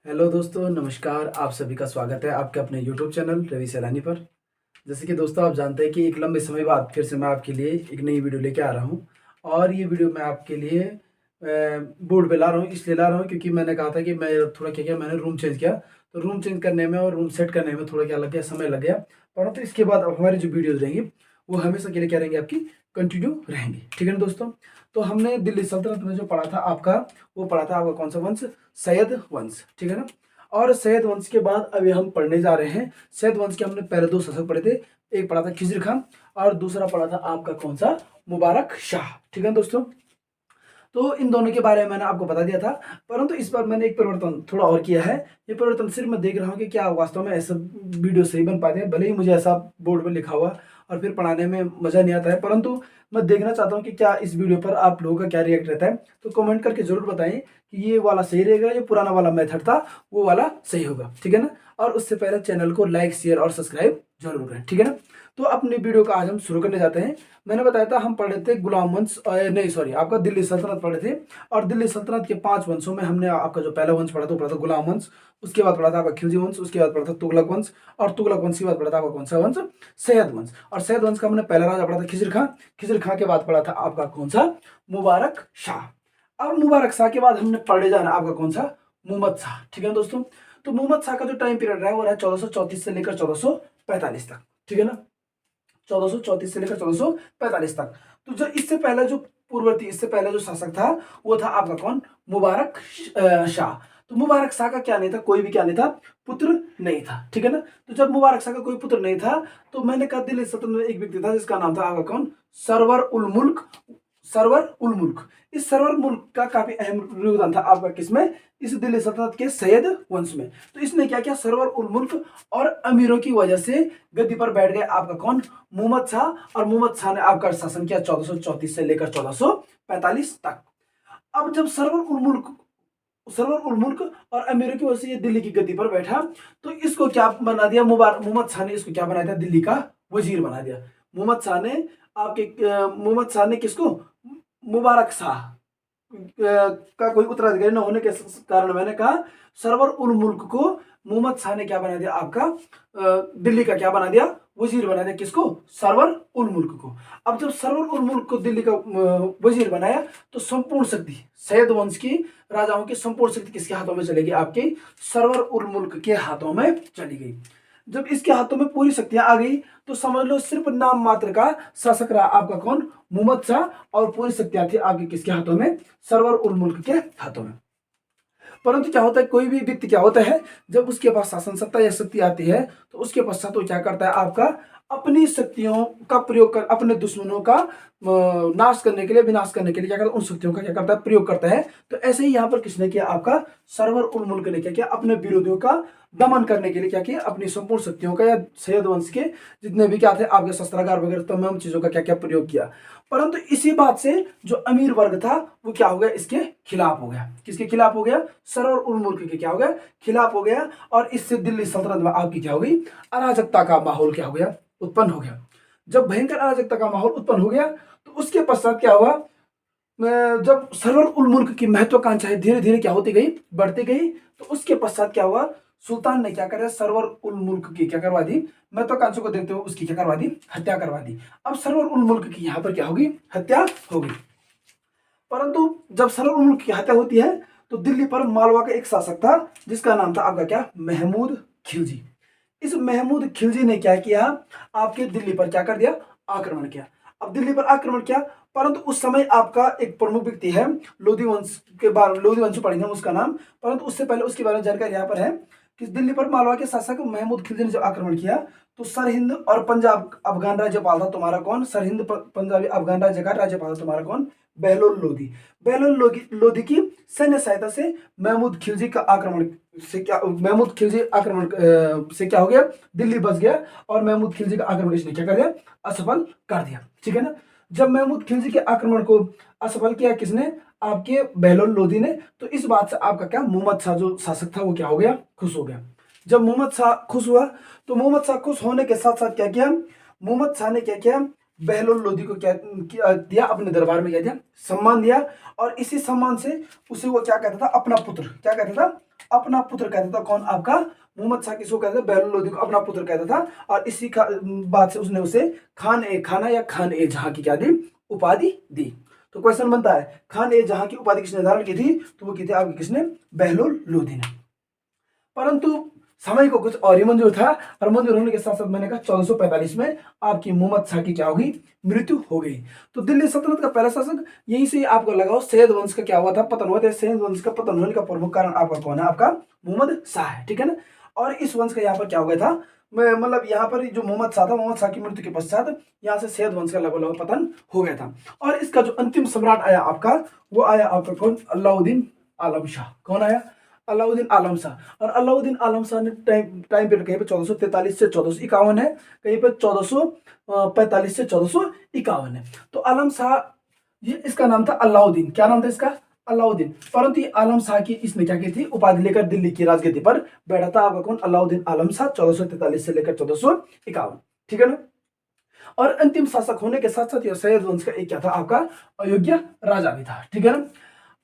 Hello दोस्तों, नमस्कार। आप सभी का स्वागत है आपके अपने यूट्यूब चैनल रवि सैलानी पर। जैसे कि दोस्तों आप जानते हैं कि एक लंबे समय बाद फिर से मैं आपके लिए एक नई वीडियो लेके आ रहा हूं। और ये वीडियो मैं आपके लिए बोर्ड पे ला रहा हूं, इसलिए ला रहा हूं क्योंकि मैंने कहा था कि मैं थोड़ा क्या किया, मैंने रूम चेंज किया। तो रूम चेंज करने में और रूम सेट करने में थोड़ा क्या लग गया, समय लग गया। परंतु इसके बाद अब हमारी जो वीडियोज़ रहेंगी वो हमेशा के लिए क्या रहेंगी, आपकी कंटिन्यू रहेंगी। ठीक है ना दोस्तों। तो हमने दिल्ली सल्तनत में जो पढ़ा था आपका, वो पढ़ा था आपका कौन सा वंश, सैयद वंश। ठीक है ना। और सैयद वंश के बाद अभी हम पढ़ने जा रहे हैं, सैयद वंश के हमने पहले दो शासक पढ़े थे। एक पढ़ा था खिजर खान और दूसरा पढ़ा था आपका कौन सा, मुबारक शाह। ठीक है दोस्तों। तो इन दोनों के बारे में मैंने आपको बता दिया था। परंतु इस बार मैंने एक परिवर्तन थोड़ा और किया है। ये परिवर्तन सिर्फ मैं देख रहा हूँ कि क्या वास्तव में ऐसा वीडियो सही बन पाते हैं। भले ही मुझे ऐसा बोर्ड में लिखा हुआ और फिर पढ़ाने में मजा नहीं आता है, परंतु मैं देखना चाहता हूँ कि क्या इस वीडियो पर आप लोगों का क्या रिएक्ट रहता है। तो कमेंट करके जरूर बताएं कि ये वाला सही रहेगा, ये पुराना वाला मेथड था वो वाला सही होगा। ठीक है ना। और उससे पहले चैनल को लाइक, शेयर और सब्सक्राइब जरूर करें। ठीक है ना। तो अपने वीडियो का आज हम शुरू करने जाते हैं। मैंने बताया था हम पढ़े थे गुलाम वंश, नहीं सॉरी, आपका दिल्ली सल्तनत पढ़े थे। और दिल्ली सल्तनत के 5 वंशों में हमने आपका जो पहला वंश पढ़ा था वो पढ़ा था गुलाम वंश। उसके बाद पढ़ा था आपका खिलजी वंश, उसके बाद पढ़ा था तुगलक वंश। और तुगलक वंश के बाद पढ़ा था आपका कौन सा वंश, सैयद वंश। और सैयद वंश का हमने पहला राजा पढ़ा था खिजर खां। खिजर खां के बाद पढ़ा था आपका कौन सा, मुबारक शाह। अब मुबारक शाह के बाद हमने पढ़े जाना आपका कौन सा, मोहम्मद शाह। ठीक है दोस्तों। तो मोहम्मद शाह का जो टाइम पीरियड रहा है वो रहा 1434 से लेकर 1445 तक। ठीक है ना। 1434 से लेकर 1445 तक। तो जो इससे पहले जो पूर्ववर्ती, इससे पहले जो शासक था वो था आपका कौन, मुबारक शाह। तो मुबारक शाह का क्या नहीं था, कोई भी क्या नहीं था, पुत्र नहीं था। ठीक है ना। तो जब मुबारक शाह का कोई पुत्र नहीं था तो मैंने कहा दिल्ली सल्तनत में एक व्यक्ति था जिसका नाम था आपका कौन, सरवर उल मुल्क। सरवर उल मुल्क। इस सरवर मुल्क का काफी अहम योगदान था आपका किसमें, इस दिल्ली सल्तनत के सैयद वंश में। तो इसने क्या किया, सरवर उल मुल्क और अमीरों की वजह से गद्दी पर बैठ गए आपका कौन, मोहम्मद शाह। और मोहम्मद शाह ने आपका शासन किया 1434 से लेकर 1445 तक। अब जब सरवर उल मुल्क और अमीरों की वजह से ये दिल्ली की गद्दी पर बैठा, तो इसको क्या बना दिया, मोहम्मद शाह ने इसको क्या बना दिया, दिल्ली का वजीर बना दिया। मोहम्मद शाह ने मोहम्मद शाह ने किसको, मुबारक शाह का कोई उत्तराधिकारी न होने के कारण मैंने कहा सरवर उल मुल्क को मोहम्मद शाह ने क्या बना दिया, आपका दिल्ली का क्या बना दिया, वजीर बना दिया। किसको, सरवर उल मुल्क को। अब जब सरवर उल मुल्क को दिल्ली का वजीर बनाया तो संपूर्ण शक्ति सैयद वंश की राजाओं की संपूर्ण शक्ति किसके हाथों में चलेगी, आपकी सरवर उल मुल्क के हाथों में चली गई। जब इसके हाथों में पूरी शक्तियां आ गई तो समझ लो सिर्फ नाम मात्र का शासक रहा आपका कौन, मोहम्मद शाह। और पूरी शक्तियां थी आपके किसके हाथों में, सरवर उल मुल्क के हाथों में। परंतु क्या होता है, कोई भी व्यक्ति क्या होता है, जब उसके पास शासन सत्ता या शक्ति आती है तो उसके पश्चात वो क्या करता है, आपका अपनी शक्तियों का प्रयोग कर अपने दुश्मनों का नाश करने के लिए, विनाश करने के लिए क्या करता है, उन शक्तियों का क्या करता है, प्रयोग करता है। तो ऐसे ही यहाँ पर किसने किया, आपका सरवर उल मुल्क ने क्या किया, अपने विरोधियों का दमन करने के लिए क्या किया, अपनी संपूर्ण शक्तियों का या सैयद वंश के जितने भी क्या थे आपके शस्त्रागार वगैरह तमाम चीजों का क्या क्या प्रयोग किया। परंतु इसी बात से जो अमीर वर्ग था वो क्या हो गया, इसके खिलाफ हो गया। किसके खिलाफ हो गया, सरवर उल मुल्क के क्या हो गया, खिलाफ हो गया। और इससे दिल्ली सल्तनत में आपकी क्या हो गई, अराजकता का माहौल क्या हो गया, उत्पन्न हो गया। जब भयंकर अराजकता का माहौल उत्पन्न हो गया तो उसके पश्चात क्या हुआ, जब सरवर उल मुल्क की महत्वाकांक्षा धीरे धीरे क्या होती गई, बढ़ती गई। तो उसके पश्चात क्या हुआ, सुल्तान ने क्या करा, सरवर उल मुल्क की क्या करवा दी, महत्वाकांक्षा को देखते हुए उसकी क्या करवा दी, हत्या करवा दी। अब सरवर उल मुल्क की यहां पर क्या होगी, हत्या होगी। परंतु जब सरवर उल मुल्क की हत्या होती है तो दिल्ली पर मालवा का एक शासक था जिसका नाम था आपका क्या, महमूद खिलजी। इस महमूद खिलजी ने क्या किया, आपके दिल्ली पर क्या कर दिया, आक्रमण किया। अब दिल्ली पर आक्रमण किया, परंतु उस समय आपका एक प्रमुख व्यक्ति है, लोधी वंश के बारे, लोधी वंश पढ़ेंगे उसका नाम। परंतु उससे पहले उसके बारे में जानकारी यहाँ पर है कि दिल्ली पर मालवा के शासक महमूद खिलजी ने जब आक्रमण किया तो सरहिंद और पंजाब अफगान राज्यपाल था तुम्हारा कौन, सरहिंद पंजाबी अफगान राज्य का राज्यपाल था तुम्हारा कौन, बहलोल लोधी। बहलोल लोधी की सैन्य सहायता से महमूद खिलजी का आक्रमण से क्या, महमूद खिलजी आक्रमण से क्या हो गया, दिल्ली बच गया। और महमूद खिलजी का आक्रमण इसने क्या कर दिया, असफल कर दिया। ठीक है ना। जब महमूद खिलजी के आक्रमण को असफल किया किसने, आपके बहलोल लोधी ने, तो इस बात से आपका क्या, मोहम्मद शाह जो शासक था वो क्या हो गया, खुश हो गया। जब मोहम्मद शाह खुश हुआ तो मोहम्मद शाह खुश होने के साथ साथ क्या किया, मोहम्मद शाह ने क्या किया, बहलोल लोधी को क्या दिया, अपने दरबार में क्या दिया, सम्मान दिया। और इसी सम्मान से उसे वो क्या कहता था, अपना पुत्र क्या कहता था, अपना पुत्र कहता था। कौन? आपका मोहम्मद शाह किसको कहता था? बहलोल लोदी को अपना पुत्र कहता था। और इसी बात से उसने उसे खान ए खाना या खान ए जहां की क्या दी? उपाधि दी। तो क्वेश्चन बनता है, खान ए जहां की उपाधि किसने धारण की थी? तो वो की थी आपकी किसने? बहलोल लोदी ने। परंतु समय को कुछ और ही मंजूर था, और मंजूर होने के साथ साथ मैंने कहा 1445 में आपकी मोहम्मद शाह की क्या होगी? मृत्यु हो गई। तो दिल्ली सल्तनत का पहला शासक यहीं से आपको लगाओ, सैयद वंश का क्या हुआ था? पतन हुआ था। सैयद वंश का पतन होने का प्रमुख कारण आपका कौन है? आपका मोहम्मद शाह है, ठीक है ना। और इस वंश का यहाँ पर क्या हो गया था? मतलब यहाँ पर जो मोहम्मद शाह था, मोहम्मद शाह की मृत्यु के पश्चात यहाँ से सैयद वंश का लगभग पतन हो गया था। और इसका जो अंतिम सम्राट आया आपका, वो आया आपका कौन? अलाउद्दीन आलम शाह। कौन आया? अलाउद्दीन आलम शाह। और अलाउद्दीन आलम शाह ने टाइम पीरियड कहीं पे 1443 से 1451 है, कहीं पे 1445 से 1451 है। तो आलम शाह, ये इसका नाम था अलाउद्दीन। क्या नाम था इसका? अलाउद्दीन। परंतु ये आलम शाह की इसने क्या की थी? उपाधि लेकर दिल्ली की राजगद्दी पर बैठा था आपका कौन? अलाउद्दीन आलम शाह 1443 से लेकर 1451, ठीक है ना। और अंतिम शासक होने के साथ साथ यह सैयद वंश का एक क्या था? आपका अयोग्य राजा भी था, ठीक है ना।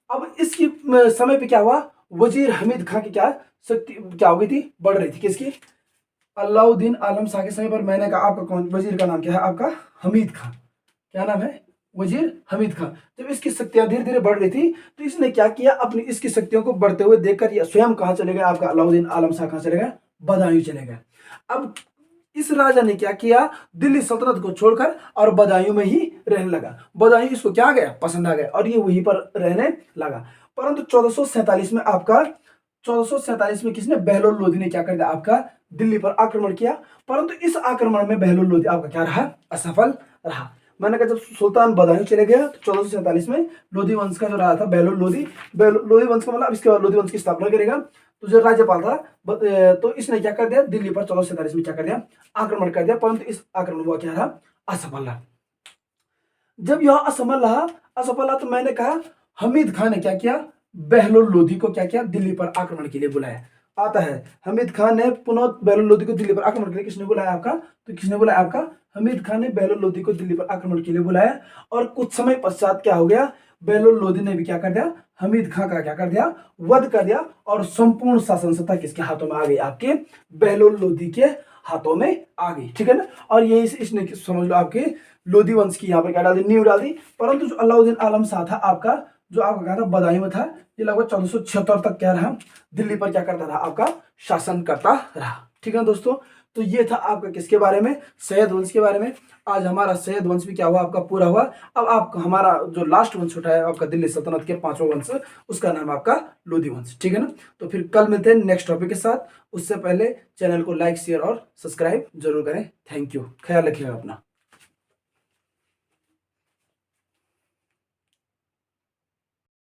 अब इसकी समय पे क्या हुआ? वजीर हमीद खां की क्या शक्ति क्या हो गई थी? बढ़ रही थी। किसकी? अलाउद्दीन आलम शाह के समय पर मैंने कहा आपका कौन? वजीर का नाम क्या है? आपका हमीद खां। क्या नाम है? वजीर हमीद खां। जब इसकी शक्तियां धीरे धीरे बढ़ रही थी, तो इसने क्या किया? अपनी इसकी शक्तियों को बढ़ते हुए देखकर ये स्वयं कहां चले गए? आपका अलाउद्दीन आलम शाह कहां चले गए? बदायूं चले गए। अब इस राजा ने क्या किया? दिल्ली सल्तनत को छोड़कर और बदायूं में ही रहने लगा। बदायूं इसको क्या आ गया? पसंद आ गया, और ये वहीं पर रहने लगा। परंतु 1447 में आपका 1447 में किसने? बहलोल लोदी ने क्या कर दिया? आपका दिल्ली पर आक्रमण किया। परंतु इस आक्रमण में बहलोल लोदी आपका क्या रहा? असफल रहा। मैंने कहा जब सुल्तान बदायूं चले गया तो 1447 में लोधी वंश का जो रहा था बहलोल लोधी, लोधी वंश का मतलब इसके बाद लोधी वंश की स्थापना करेगा। तो जो राज्यपाल था तो इसने क्या कर दिया? दिल्ली पर 1447 में क्या कर दिया? आक्रमण कर दिया। परंतु इस आक्रमण हुआ क्या रहा? असफल रहा। जब यह असफल रहा तो मैंने कहा हमीद खान ने क्या किया? बहलोल लोधी को क्या किया? दिल्ली पर आक्रमण के लिए बुलाया। आता है हमीद खान ने पुनः बहलोल लोधी को दिल्ली पर आक्रमण के लिए किसने बुलाया? आपका तो किसने बुलाया? आपका हमीद खान ने बहलोल लोधी को दिल्ली पर आक्रमण के लिए बुलाया। और कुछ समय पश्चात क्या हो गया? बहलोल लोधी ने भी क्या कर दिया? हमीद खान का क्या कर दिया? वध कर दिया। और संपूर्ण शासन सत्ता किसके हाथों में आ गई? आपके बहलोल लोधी के हाथों में आ गई, ठीक है ना। और यही इसने समझ लो आपके लोधी वंश की यहाँ पर क्या डाल दी? नींव डाल दी। परंतु जो अलाउद्दीन आलम शाह था आपका, जो आपका कहा था बदायूं में था, ये लगभग 1476 तक क्या रहा? दिल्ली पर क्या करता रहा? आपका शासन करता रहा, ठीक है दोस्तों। तो ये था आपका किसके बारे में? सैयद वंश के बारे में। आज हमारा सैयद वंश भी क्या हुआ? आपका पूरा हुआ। अब आपका हमारा जो लास्ट वंश उठा है आपका दिल्ली सल्तनत के 5वां वंश, उसका नाम आपका लोधी वंश, ठीक है ना। तो फिर कल मिलते हैं नेक्स्ट टॉपिक के साथ। उससे पहले चैनल को लाइक, शेयर और सब्सक्राइब जरूर करें। Thank you. ख्याल रखिएगा अपना।